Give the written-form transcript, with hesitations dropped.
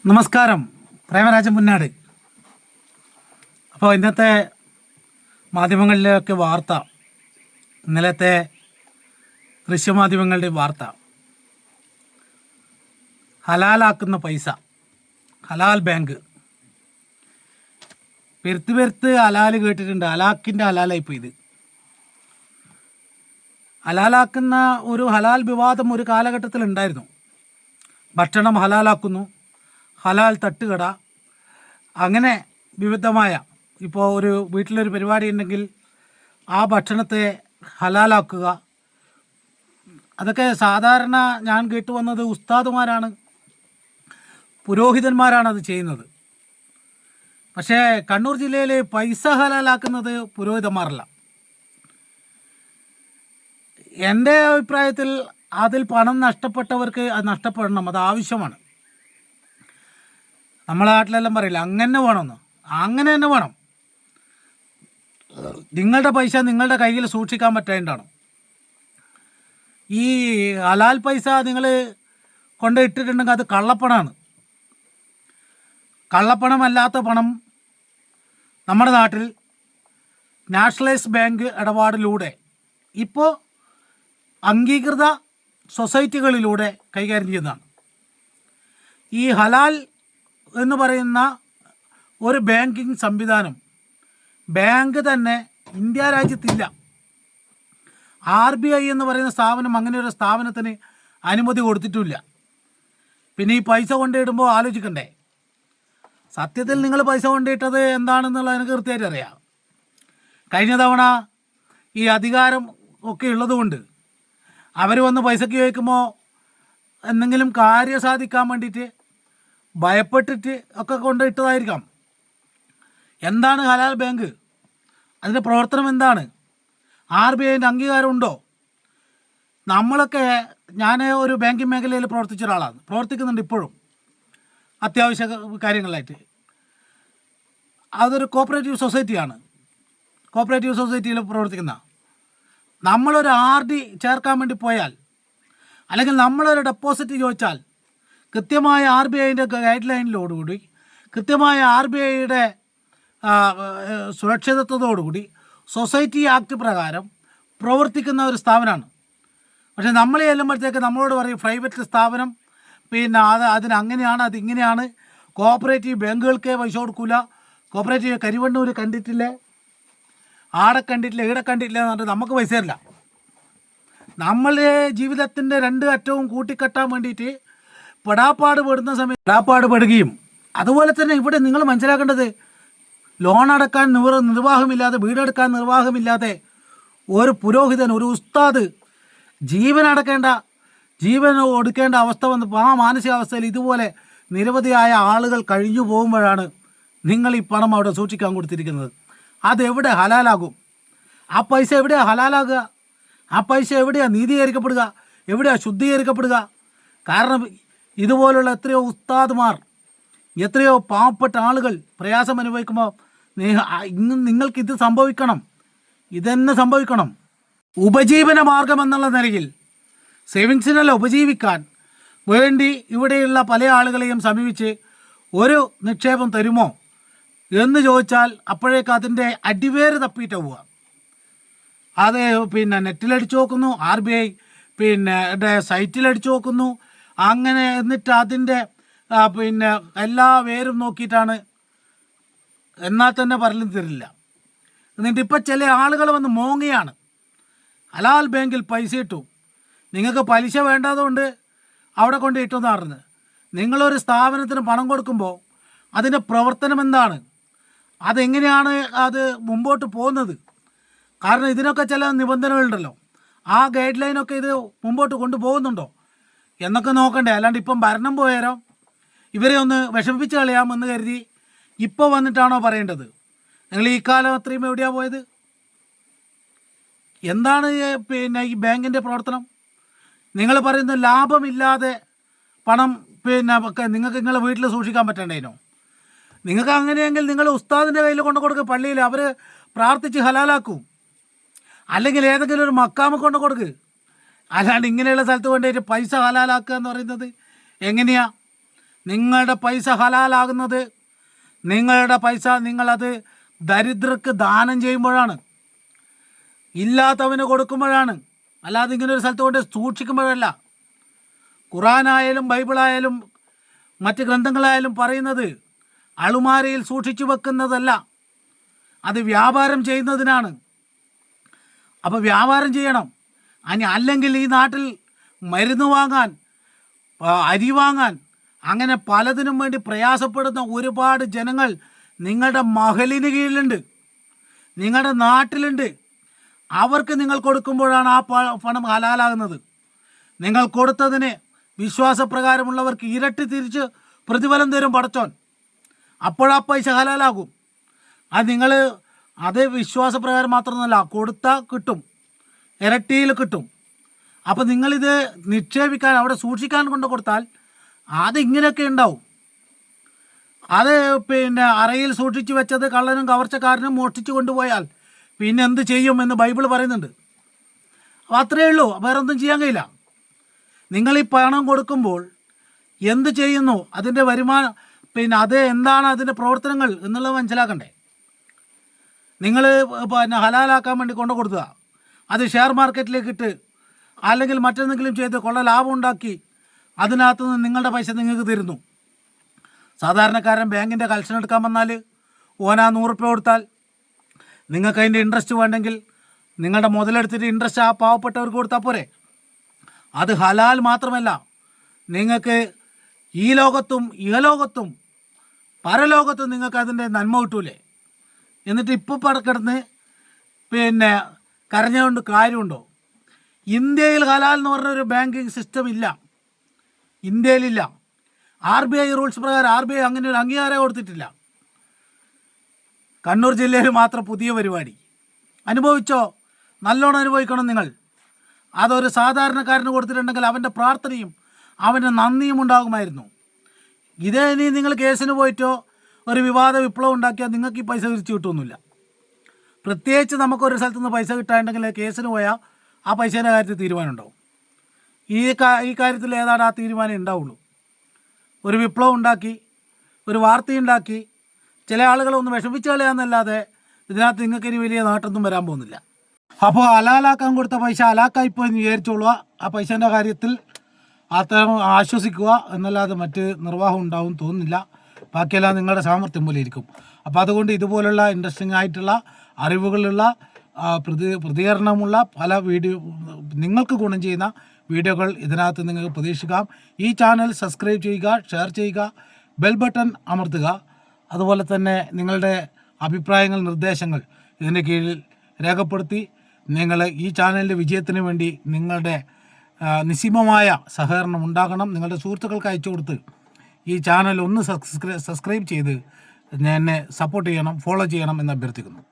നമസ്കാരം, പ്രേമരാജൻ മുന്നാട്. അപ്പോൾ ഇന്നത്തെ മാധ്യമങ്ങളിലൊക്കെ വാർത്ത, ഇന്നലത്തെ ദൃശ്യമാധ്യമങ്ങളുടെ വാർത്ത, ഹലാലാക്കുന്ന പൈസ, ഹലാൽ ബാങ്ക്. പെരുത്ത് ഹലാൽ കേട്ടിട്ടുണ്ട്, ഹലാക്കിൻ്റെ ഹലാലായിപ്പോൾ ഇത്. ഹലാലാക്കുന്ന ഒരു ഹലാൽ വിവാദം ഒരു കാലഘട്ടത്തിൽ ഉണ്ടായിരുന്നു. ഭക്ഷണം ഹലാലാക്കുന്നു, ഹലാൽ തട്ടുകട, അങ്ങനെ വിവിധമായ, ഇപ്പോൾ ഒരു വീട്ടിലൊരു പരിപാടി ഉണ്ടെങ്കിൽ ആ ഭക്ഷണത്തെ ഹലാലാക്കുക. അതൊക്കെ സാധാരണ ഞാൻ കേട്ടുവന്നത് ഉസ്താദുമാരാണ്, പുരോഹിതന്മാരാണ് അത് ചെയ്യുന്നത്. പക്ഷേ കണ്ണൂർ ജില്ലയിൽ പൈസ ഹലാലാക്കുന്നത് പുരോഹിതന്മാരല്ല. എൻ്റെ അഭിപ്രായത്തിൽ അതിൽ പണം നഷ്ടപ്പെട്ടവർക്ക് അത് നഷ്ടപ്പെടണം, അത് ആവശ്യമാണ്. നമ്മളെ നാട്ടിലെല്ലാം പറയില്ല അങ്ങനെ വേണമെന്ന്, അങ്ങനെ തന്നെ വേണം. നിങ്ങളുടെ പൈസ നിങ്ങളുടെ കയ്യിൽ സൂക്ഷിക്കാൻ പറ്റേണ്ടതാണ്. ഈ ഹലാൽ പൈസ നിങ്ങൾ കൊണ്ടിട്ടിട്ടുണ്ടെങ്കിൽ അത് കള്ളപ്പണമാണ്. കള്ളപ്പണമല്ലാത്ത പണം നമ്മുടെ നാട്ടിൽ നാഷണലൈസ് ബാങ്ക് ഇടപാടിലൂടെ ഇപ്പോൾ അംഗീകൃത സൊസൈറ്റികളിലൂടെ കൈകാര്യം ചെയ്യുന്നതാണ്. ഈ ഹലാൽ എന്ന് പറയുന്ന ഒരു ബാങ്കിങ് സംവിധാനം, ബാങ്ക് തന്നെ ഇന്ത്യ രാജ്യത്തില്ല. RBI എന്ന് പറയുന്ന സ്ഥാപനം അങ്ങനെ ഒരു സ്ഥാപനത്തിന് അനുമതി കൊടുത്തിട്ടില്ല. പിന്നെ ഈ പൈസ കൊണ്ടിടുമ്പോൾ ആലോചിക്കണ്ടേ, സത്യത്തിൽ നിങ്ങൾ പൈസ കൊണ്ടിട്ടത് എന്താണെന്നുള്ളത് എനിക്ക് കൃത്യമായിട്ട് അറിയാം. കഴിഞ്ഞ തവണ ഈ അധികാരം ഒക്കെ ഉള്ളതുകൊണ്ട് അവർ വന്ന് പൈസയ്ക്ക് ചോദിക്കുമ്പോൾ എന്തെങ്കിലും കാര്യം സാധിക്കാൻ വേണ്ടിയിട്ട് ഭയപ്പെട്ടിട്ട് ഒക്കെ കൊണ്ടിട്ടതായിരിക്കാം. എന്താണ് ഹലാൽ ബാങ്ക്, അതിൻ്റെ പ്രവർത്തനം എന്താണ്, RBIൻ്റെ അംഗീകാരം ഉണ്ടോ? നമ്മളൊക്കെ, ഞാൻ ഒരു ബാങ്കിങ് മേഖലയിൽ പ്രവർത്തിച്ച ഒരാളാണ്, പ്രവർത്തിക്കുന്നുണ്ട് ഇപ്പോഴും അത്യാവശ്യ കാര്യങ്ങളായിട്ട്. അതൊരു കോപ്പറേറ്റീവ് സൊസൈറ്റിയാണ്. കോപ്പറേറ്റീവ് സൊസൈറ്റിയിൽ പ്രവർത്തിക്കുന്ന നമ്മളൊരു RD ചേർക്കാൻ വേണ്ടി പോയാൽ, അല്ലെങ്കിൽ നമ്മളൊരു ഡെപ്പോസിറ്റ് ചോദിച്ചാൽ, കൃത്യമായ RBIൻ്റെ ഗൈഡ് ലൈനിലോടുകൂടി, കൃത്യമായ RBIയുടെ സുരക്ഷിതത്വത്തോടുകൂടി, സൊസൈറ്റി ആക്ട് പ്രകാരം പ്രവർത്തിക്കുന്ന ഒരു സ്ഥാപനമാണ്. പക്ഷേ നമ്മൾ ചെല്ലുമ്പോഴത്തേക്ക് നമ്മളോട് പറയും പ്രൈവറ്റ് സ്ഥാപനം, പിന്നെ അതിനങ്ങനെയാണ്, അതിങ്ങനെയാണ്, കോപ്പറേറ്റീവ് ബാങ്കുകൾക്കേ പൈസ കൊടുക്കില്ല, കോപ്പറേറ്റീവ് കരിവണ്ണൂർ കണ്ടിട്ടില്ലേ, ആടെ കണ്ടിട്ടില്ല, ഈടെ കണ്ടിട്ടില്ല എന്ന് പറഞ്ഞിട്ട് നമുക്ക് പൈസ തരില്ല. നമ്മളുടെ ജീവിതത്തിൻ്റെ രണ്ട് അറ്റവും കൂട്ടിക്കെട്ടാൻ വേണ്ടിയിട്ട് പെടാപ്പാട് പെടുന്ന സമയത്ത് പെടാപ്പാട് പെടുകയും, അതുപോലെ തന്നെ ഇവിടെ നിങ്ങൾ മനസ്സിലാക്കേണ്ടത്, ലോൺ അടക്കാൻ നിർവാഹമില്ലാതെ, വീടെടുക്കാൻ നിർവാഹമില്ലാതെ ഒരു പുരോഹിതൻ, ഒരു ഉസ്താദ് ജീവൻ ഒടുക്കേണ്ട അവസ്ഥ വന്ന് ആ മാനസികാവസ്ഥയിൽ ഇതുപോലെ നിരവധിയായ ആളുകൾ കഴിഞ്ഞു പോകുമ്പോഴാണ് നിങ്ങൾ ഈ പണം അവിടെ സൂക്ഷിക്കാൻ കൊടുത്തിരിക്കുന്നത്. അതെവിടെ ഹലാലാകും? ആ പൈസ എവിടെയാണ് ഹലാലാകുക? ആ പൈസ എവിടെയാണ് നീതീകരിക്കപ്പെടുക? എവിടെയാണ് ശുദ്ധീകരിക്കപ്പെടുക? കാരണം ഇതുപോലുള്ള എത്രയോ ഉസ്താദുമാർ, എത്രയോ പാവപ്പെട്ട ആളുകൾ പ്രയാസം അനുഭവിക്കുമ്പോൾ നിങ്ങൾക്കിത് സംഭവിക്കണം, ഇതന്നെ സംഭവിക്കണം. ഉപജീവന മാർഗം എന്നുള്ള നിലയിൽ സേവിങ്സിനല്ല, ഉപജീവിക്കാൻ വേണ്ടി ഇവിടെയുള്ള പല ആളുകളെയും സമീപിച്ച് ഒരു നിക്ഷേപം തരുമോ എന്ന് ചോദിച്ചാൽ അപ്പോഴേക്ക് അതിൻ്റെ അടിവേര് തപ്പിയിട്ട് പോവുക. അത് പിന്നെ നെറ്റിലടിച്ചു നോക്കുന്നു, RBI സൈറ്റിലടിച്ചു നോക്കുന്നു, അങ്ങനെ എന്നിട്ട് അതിൻ്റെ പിന്നെ എല്ലാ വേരും നോക്കിയിട്ടാണ്, എന്നാൽ തന്നെ പറഞ്ഞു തരില്ല. എന്നിട്ട് ഇപ്പം ചില ആളുകൾ വന്ന് മോങ്ങയാണ്, ഹലാൽ ബാങ്കിൽ പൈസ ഇട്ടു, നിങ്ങൾക്ക് പലിശ വേണ്ടാതുകൊണ്ട് അവിടെ കൊണ്ട് ഇട്ടെന്ന് പറഞ്ഞത്. നിങ്ങളൊരു സ്ഥാപനത്തിന് പണം കൊടുക്കുമ്പോൾ അതിൻ്റെ പ്രവർത്തനം എന്താണ്, അതെങ്ങനെയാണ് അത് മുമ്പോട്ട് പോകുന്നത്? കാരണം ഇതിനൊക്കെ ചില നിബന്ധനകളുണ്ടല്ലോ, ആ ഗൈഡ് ലൈനൊക്കെ ഇത് മുമ്പോട്ട് കൊണ്ടുപോകുന്നുണ്ടോ എന്നൊക്കെ നോക്കണ്ടേ. അല്ലാണ്ട് ഇപ്പം ഭരണം പോയാലോ ഇവരെ ഒന്ന് വിഷമിപ്പിച്ച് കളയാമെന്ന് കരുതി ഇപ്പോൾ വന്നിട്ടാണോ പറയേണ്ടത്? നിങ്ങൾ ഈ കാലം അത്രയും എവിടെയാണ് പോയത്? എന്താണ് പിന്നെ ഈ ബാങ്കിൻ്റെ പ്രവർത്തനം? നിങ്ങൾ പറയുന്ന ലാഭമില്ലാതെ പണം നിങ്ങൾക്ക് നിങ്ങളെ വീട്ടിൽ സൂക്ഷിക്കാൻ പറ്റണ്ടേനോ? നിങ്ങൾക്ക് അങ്ങനെയെങ്കിൽ നിങ്ങൾ ഉസ്താദിൻ്റെ കയ്യിൽ കൊണ്ടു കൊടുക്കുക, പള്ളിയിൽ അവർ പ്രാർത്ഥിച്ച് ഹലാലാക്കും, അല്ലെങ്കിൽ ഏതെങ്കിലും ഒരു മക്കാമ കൊണ്ട് കൊടുക്കുക. അല്ലാണ്ട് ഇങ്ങനെയുള്ള സ്ഥലത്ത് കൊണ്ടുപോയിട്ട് പൈസ ഹലാലാക്കുക എന്ന് പറയുന്നത് എങ്ങനെയാണ്? നിങ്ങളുടെ പൈസ ഹലാലാകുന്നത് നിങ്ങളുടെ പൈസ നിങ്ങളത് ദരിദ്രർക്ക് ദാനം ചെയ്യുമ്പോഴാണ്, ഇല്ലാത്തവന് കൊടുക്കുമ്പോഴാണ്, അല്ലാതെ ഇങ്ങനെ ഒരു സ്ഥലത്ത് കൊണ്ട് സൂക്ഷിക്കുമ്പോഴല്ല. ഖുറാനായാലും ബൈബിളായാലും മറ്റ് ഗ്രന്ഥങ്ങളായാലും പറയുന്നത് അളുമാരയിൽ സൂക്ഷിച്ചു വെക്കുന്നതല്ല, അത് വ്യാപാരം ചെയ്യുന്നതിനാണ്. അപ്പോൾ വ്യാപാരം ചെയ്യണം. അല്ലെങ്കിൽ ഈ നാട്ടിൽ മരുന്ന് വാങ്ങാൻ, അരി വാങ്ങാൻ, അങ്ങനെ പലതിനും വേണ്ടി പ്രയാസപ്പെടുന്ന ഒരുപാട് ജനങ്ങൾ നിങ്ങളുടെ മഹലിന് കീഴിലുണ്ട്, നിങ്ങളുടെ നാട്ടിലുണ്ട്. അവർക്ക് നിങ്ങൾ കൊടുക്കുമ്പോഴാണ് ആ പണം ഹലാലാകുന്നത്. നിങ്ങൾ കൊടുത്തതിന് വിശ്വാസപ്രകാരമുള്ളവർക്ക് ഇരട്ടി തിരിച്ച് പ്രതിഫലം തരും പടച്ചോൻ. അപ്പോഴാ പൈസ ഹലാലാകും. അത് നിങ്ങൾ അത് വിശ്വാസപ്രകാരം മാത്രമല്ല, കൊടുത്താൽ കിട്ടും, ഇരട്ടിയിൽ കിട്ടും. അപ്പോൾ നിങ്ങളിത് നിക്ഷേപിക്കാൻ, അവിടെ സൂക്ഷിക്കാൻ കൊണ്ട് കൊടുത്താൽ അതിങ്ങനെയൊക്കെ ഉണ്ടാവും. അത് അറയിൽ സൂക്ഷിച്ച് വെച്ചത് കള്ളനും കവർച്ചക്കാരനും മോഷ്ടിച്ചു കൊണ്ടുപോയാൽ പിന്നെ എന്ത് ചെയ്യും എന്ന് ബൈബിൾ പറയുന്നുണ്ട്. അപ്പോൾ അത്രയേ ഉള്ളൂ, വേറെ ഒന്നും ചെയ്യാൻ കഴിയില്ല. നിങ്ങൾ ഈ പണം കൊടുക്കുമ്പോൾ എന്ത് ചെയ്യുന്നു, അതിൻ്റെ വരുമാനം, അത് എന്താണ് അതിൻ്റെ പ്രവർത്തനങ്ങൾ എന്നുള്ളത് മനസ്സിലാക്കണ്ടേ. നിങ്ങൾ ഹലാലാക്കാൻ വേണ്ടി കൊണ്ടു കൊടുക്കുക, അത് ഷെയർ മാർക്കറ്റിലേക്ക് ഇട്ട് അല്ലെങ്കിൽ മറ്റെന്തെങ്കിലും ചെയ്ത് കൊള്ള ലാഭം ഉണ്ടാക്കി അതിനകത്ത് നിന്ന് നിങ്ങളുടെ പൈസ നിങ്ങൾക്ക് തരുന്നു. സാധാരണക്കാരൻ ബാങ്കിൻ്റെ കളക്ഷൻ എടുക്കാൻ വന്നാൽ ഓനാ 100 രൂപ കൊടുത്താൽ നിങ്ങൾക്ക് അതിൻ്റെ ഇൻട്രസ്റ്റ് വേണ്ടെങ്കിൽ നിങ്ങളുടെ മുതലെടുത്തിട്ട് ഇൻട്രസ്റ്റ് ആ പാവപ്പെട്ടവർക്ക് കൊടുത്താൽ പോരെ. അത് ഹലാൽ മാത്രമല്ല, നിങ്ങൾക്ക് ഈ ലോകത്തും ഇഹലോകത്തും പരലോകത്തും നിങ്ങൾക്ക് അതിൻ്റെ നന്മ കിട്ടൂലേ. എന്നിട്ട് ഇപ്പോൾ പടക്കിടന്ന് കരഞ്ഞുകൊണ്ട് കാര്യമുണ്ടോ? ഇന്ത്യയിൽ ഹലാൽ എന്ന് പറഞ്ഞൊരു ബാങ്കിങ് സിസ്റ്റം ഇല്ല, ഇന്ത്യയിലില്ല. RBI റൂൾസ് പ്രകാരം RBI അങ്ങനെ ഒരു അംഗീകാരം കൊടുത്തിട്ടില്ല. കണ്ണൂർ ജില്ലയിൽ മാത്രം പുതിയ പരിപാടി. അനുഭവിച്ചോ? നല്ലോണം അനുഭവിക്കണം നിങ്ങൾ. അതൊരു സാധാരണക്കാരന് കൊടുത്തിട്ടുണ്ടെങ്കിൽ അവൻ്റെ പ്രാർത്ഥനയും അവൻ്റെ നന്ദിയും ഉണ്ടാകുമായിരുന്നു. ഇതേ ഇനി നിങ്ങൾ കേസിന് പോയിട്ടോ ഒരു വിവാദ വിപ്ലവം ഉണ്ടാക്കിയാൽ നിങ്ങൾക്ക് ഈ പൈസ തിരിച്ചു കിട്ടുമൊന്നുമില്ല. പ്രത്യേകിച്ച് നമുക്കൊരു സ്ഥലത്തു നിന്ന് പൈസ കിട്ടാനുണ്ടെങ്കിൽ കേസിന് പോയാൽ ആ പൈസേൻ്റെ കാര്യത്തിൽ തീരുമാനം ഉണ്ടാവും. ഈ കാര്യത്തിൽ ഏതാണ് ആ തീരുമാനം ഉണ്ടാവുള്ളൂ. ഒരു വിപ്ലവം ഉണ്ടാക്കി, ഒരു വാർത്തയുണ്ടാക്കി ചില ആളുകളെ ഒന്ന് വിഷമിച്ച് കളയാന്നല്ലാതെ ഇതിനകത്ത് നിങ്ങൾക്ക് ഇനി വലിയ നേട്ടമൊന്നും വരാൻ പോകുന്നില്ല. അപ്പോൾ ഹലാലാക്കാൻ കൊടുത്ത പൈസ ഹലാക്കായിപ്പോയി എന്ന് വിചാരിച്ചോളുക. ആ പൈസേൻ്റെ കാര്യത്തിൽ അത്തരം ആശ്വസിക്കുക എന്നല്ലാതെ മറ്റ് നിർവാഹം ഉണ്ടാവും തോന്നുന്നില്ല. ബാക്കിയെല്ലാം നിങ്ങളുടെ സാമർത്ഥ്യം പോലെ ഇരിക്കും. അപ്പോൾ അതുകൊണ്ട് ഇതുപോലുള്ള ഇൻട്രസ്റ്റിംഗ് ആയിട്ടുള്ള അറിവുകളുള്ള പ്രതികരണമുള്ള പല നിങ്ങൾക്ക് ഗുണം ചെയ്യുന്ന വീഡിയോകൾ ഇതിനകത്ത് നിങ്ങൾക്ക് പ്രതീക്ഷിക്കാം. ഈ ചാനൽ സബ്സ്ക്രൈബ് ചെയ്യുക, ഷെയർ ചെയ്യുക, ബെൽ ബട്ടൺ അമർത്തുക. അതുപോലെ തന്നെ നിങ്ങളുടെ അഭിപ്രായങ്ങൾ, നിർദ്ദേശങ്ങൾ ഇതിൻ്റെ കീഴിൽ രേഖപ്പെടുത്തി നിങ്ങൾ ഈ ചാനലിൻ്റെ വിജയത്തിന് വേണ്ടി നിങ്ങളുടെ നിസ്സീമമായ സഹകരണം ഉണ്ടാകണം. നിങ്ങളുടെ സുഹൃത്തുക്കൾക്ക് അയച്ചു കൊടുത്ത് ഈ ചാനൽ ഒന്ന് സബ്സ്ക്രൈബ് ചെയ്ത് എന്നെ സപ്പോർട്ട് ചെയ്യണം, ഫോളോ ചെയ്യണം എന്ന് അഭ്യർത്ഥിക്കുന്നു.